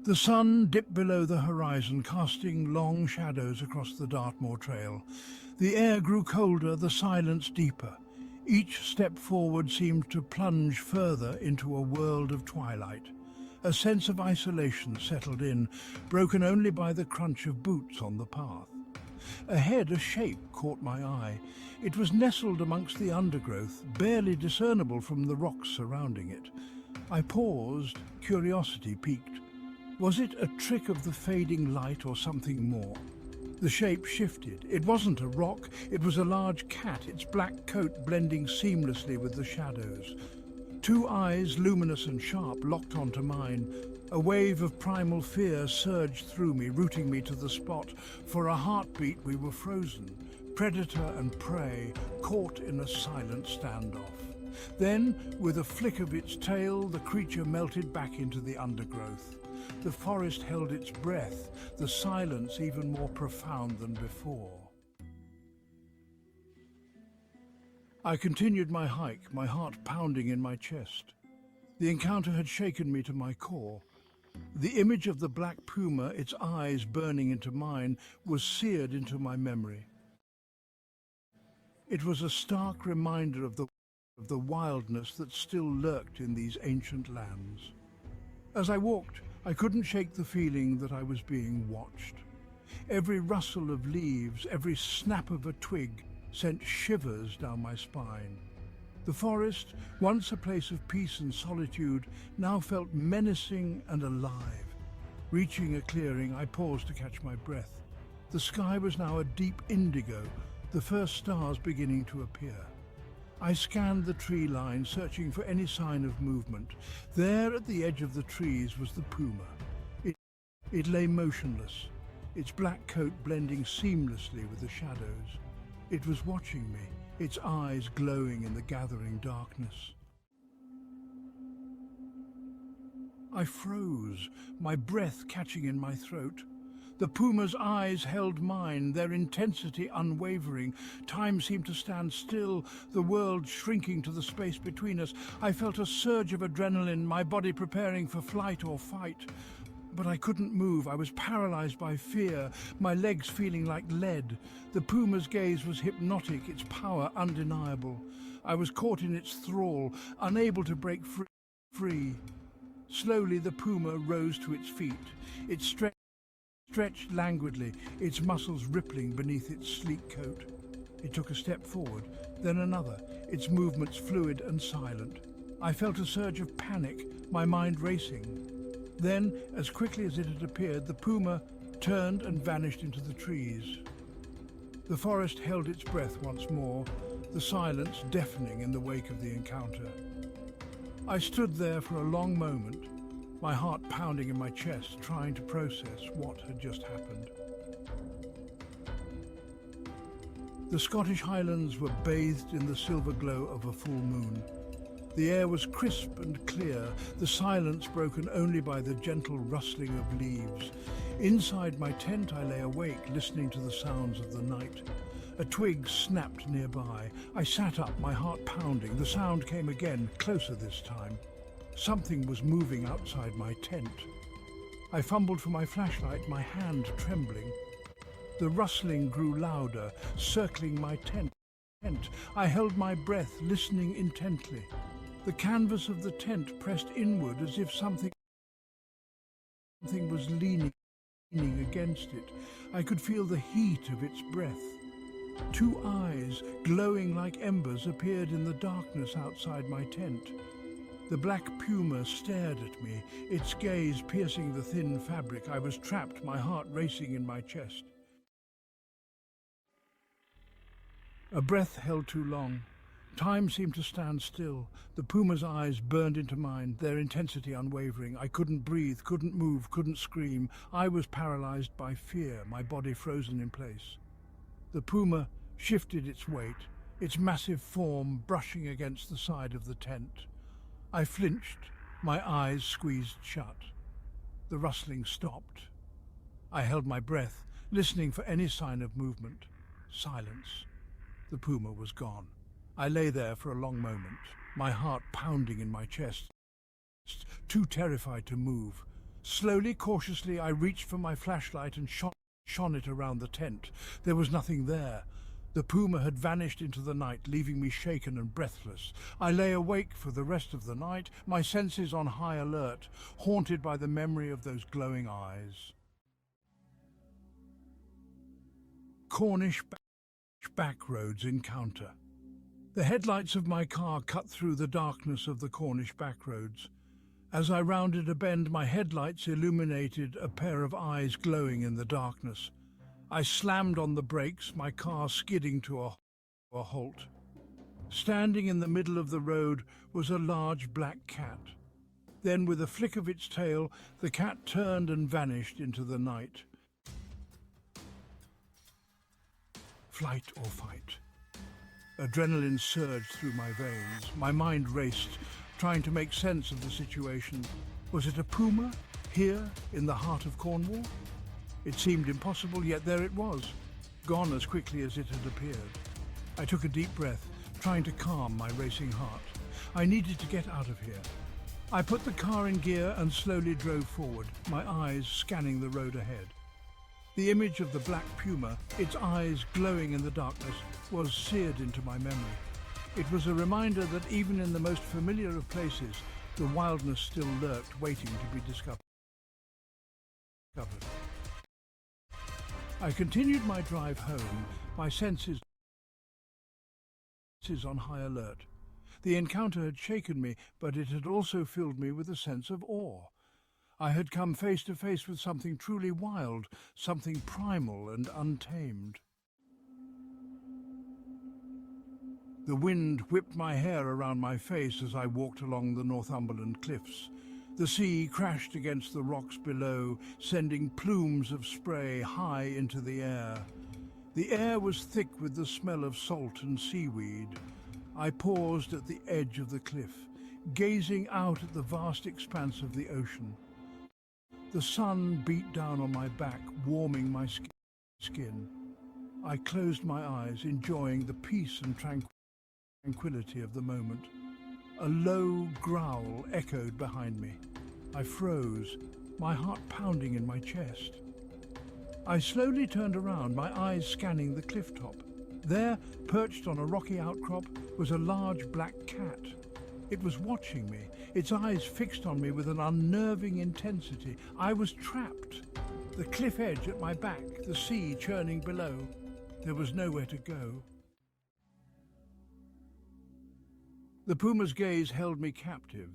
The sun dipped below the horizon, casting long shadows across the Dartmoor Trail. The air grew colder, the silence deeper. Each step forward seemed to plunge further into a world of twilight. A sense of isolation settled in, broken only by the crunch of boots on the path. Ahead, a shape caught my eye. It was nestled amongst the undergrowth, barely discernible from the rocks surrounding it. I paused, curiosity piqued. Was it a trick of the fading light or something more? The shape shifted. It wasn't a rock, it was a large cat, its black coat blending seamlessly with the shadows. Two eyes, luminous and sharp, locked onto mine. A wave of primal fear surged through me, rooting me to the spot. For a heartbeat we were frozen, predator and prey, caught in a silent standoff. Then, with a flick of its tail, the creature melted back into the undergrowth. The forest held its breath, the silence even more profound than before. I continued my hike, my heart pounding in my chest. The encounter had shaken me to my core. The image of the black puma, its eyes burning into mine, was seared into my memory. It was a stark reminder of the wildness that still lurked in these ancient lands. As I walked, I couldn't shake the feeling that I was being watched. Every rustle of leaves, every snap of a twig sent shivers down my spine. The forest, once a place of peace and solitude, now felt menacing and alive. Reaching a clearing, I paused to catch my breath. The sky was now a deep indigo, the first stars beginning to appear. I scanned the tree line, searching for any sign of movement. There at the edge of the trees was the puma. It lay motionless, its black coat blending seamlessly with the shadows. It was watching me, its eyes glowing in the gathering darkness. I froze, my breath catching in my throat. The puma's eyes held mine, their intensity unwavering. Time seemed to stand still, the world shrinking to the space between us. I felt a surge of adrenaline, my body preparing for flight or fight. But I couldn't move. I was paralyzed by fear, my legs feeling like lead. The puma's gaze was hypnotic, its power undeniable. I was caught in its thrall, unable to break free. Slowly the puma rose to its feet. It stretched languidly, its muscles rippling beneath its sleek coat. It took a step forward, then another, its movements fluid and silent. I felt a surge of panic, my mind racing. Then, as quickly as it had appeared, the puma turned and vanished into the trees. The forest held its breath once more, the silence deafening in the wake of the encounter. I stood there for a long moment, my heart pounding in my chest, trying to process what had just happened. The Scottish Highlands were bathed in the silver glow of a full moon. The air was crisp and clear, the silence broken only by the gentle rustling of leaves. Inside my tent I lay awake, listening to the sounds of the night. A twig snapped nearby. I sat up, my heart pounding. The sound came again, closer this time. Something was moving outside my tent. I fumbled for my flashlight, my hand trembling. The rustling grew louder, circling my tent. I held my breath, listening intently. The canvas of the tent pressed inward as if something was leaning against it. I could feel the heat of its breath. Two eyes, glowing like embers, appeared in the darkness outside my tent. The black puma stared at me, its gaze piercing the thin fabric. I was trapped, my heart racing in my chest. A breath held too long. Time seemed to stand still. The puma's eyes burned into mine, their intensity unwavering. I couldn't breathe, couldn't move, couldn't scream. I was paralyzed by fear, my body frozen in place. The puma shifted its weight, its massive form brushing against the side of the tent. I flinched, my eyes squeezed shut. The rustling stopped. I held my breath, listening for any sign of movement. Silence. The puma was gone. I lay there for a long moment, my heart pounding in my chest, too terrified to move. Slowly, cautiously, I reached for my flashlight and shone it around the tent. There was nothing there. The puma had vanished into the night, leaving me shaken and breathless. I lay awake for the rest of the night, my senses on high alert, haunted by the memory of those glowing eyes. Cornish back roads encounter. The headlights of my car cut through the darkness of the Cornish back roads. As I rounded a bend, my headlights illuminated a pair of eyes glowing in the darkness. I slammed on the brakes, my car skidding to a halt. Standing in the middle of the road was a large black cat. Then, with a flick of its tail, the cat turned and vanished into the night. Flight or fight. Adrenaline surged through my veins. My mind raced, trying to make sense of the situation. Was it a puma, here in the heart of Cornwall? It seemed impossible, yet there it was, gone as quickly as it had appeared. I took a deep breath, trying to calm my racing heart. I needed to get out of here. I put the car in gear and slowly drove forward, my eyes scanning the road ahead. The image of the black puma, its eyes glowing in the darkness, was seared into my memory. It was a reminder that even in the most familiar of places, the wildness still lurked, waiting to be discovered. I continued my drive home, my senses on high alert. The encounter had shaken me, but it had also filled me with a sense of awe. I had come face to face with something truly wild, something primal and untamed. The wind whipped my hair around my face as I walked along the Northumberland cliffs. The sea crashed against the rocks below, sending plumes of spray high into the air. The air was thick with the smell of salt and seaweed. I paused at the edge of the cliff, gazing out at the vast expanse of the ocean. The sun beat down on my back, warming my skin. I closed my eyes, enjoying the peace and tranquility of the moment. A low growl echoed behind me. I froze, my heart pounding in my chest. I slowly turned around, my eyes scanning the cliff top. There, perched on a rocky outcrop, was a large black cat. It was watching me, its eyes fixed on me with an unnerving intensity. I was trapped. The cliff edge at my back, the sea churning below. There was nowhere to go. The puma's gaze held me captive.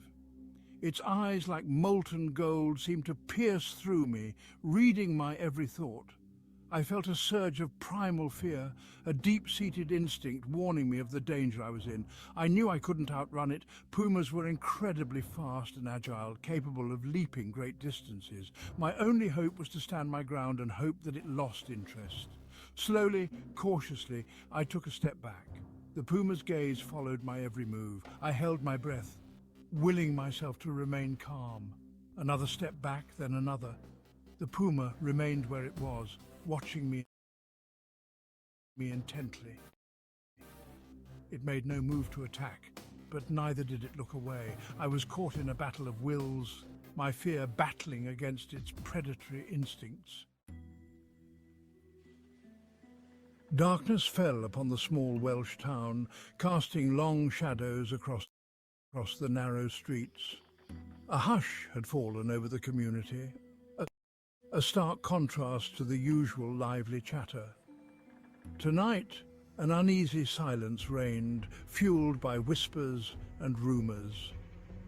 Its eyes, like molten gold, seemed to pierce through me, reading my every thought. I felt a surge of primal fear, a deep-seated instinct warning me of the danger I was in. I knew I couldn't outrun it. Pumas were incredibly fast and agile, capable of leaping great distances. My only hope was to stand my ground and hope that it lost interest. Slowly, cautiously, I took a step back. The puma's gaze followed my every move. I held my breath, willing myself to remain calm. Another step back, then another. The puma remained where it was, watching me intently. It made no move to attack, but neither did it look away. I was caught in a battle of wills, my fear battling against its predatory instincts. Darkness fell upon the small Welsh town, casting long shadows across the narrow streets. A hush had fallen over the community, a stark contrast to the usual lively chatter. Tonight, an uneasy silence reigned, fueled by whispers and rumours.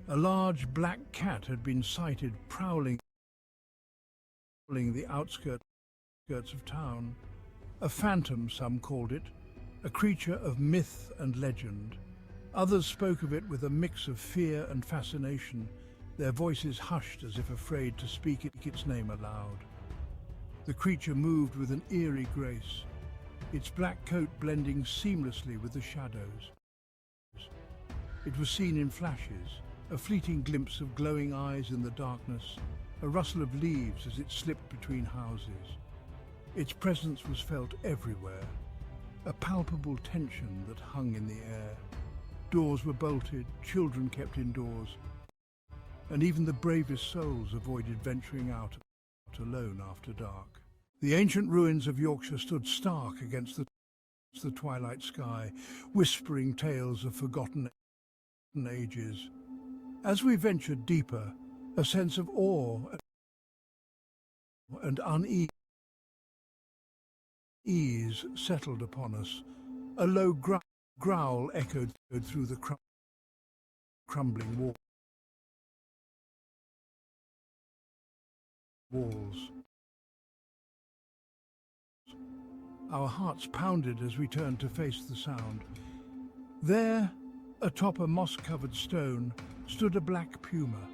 A large black cat had been sighted prowling the outskirts of town. A phantom, some called it, a creature of myth and legend. Others spoke of it with a mix of fear and fascination, their voices hushed as if afraid to speak its name aloud. The creature moved with an eerie grace, its black coat blending seamlessly with the shadows. It was seen in flashes, a fleeting glimpse of glowing eyes in the darkness, a rustle of leaves as it slipped between houses. Its presence was felt everywhere, a palpable tension that hung in the air. Doors were bolted, children kept indoors. and even the bravest souls avoided venturing out alone after dark. The ancient ruins of Yorkshire stood stark against the twilight sky, whispering tales of forgotten ages. As we ventured deeper, a sense of awe and unease settled upon us. A low growl echoed through the crumbling walls. Our hearts pounded as we turned to face the sound. There, atop a moss-covered stone, stood a black puma.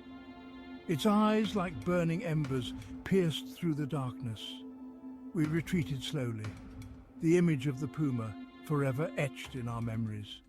Its eyes, like burning embers, pierced through the darkness. We retreated slowly, the image of the puma forever etched in our memories.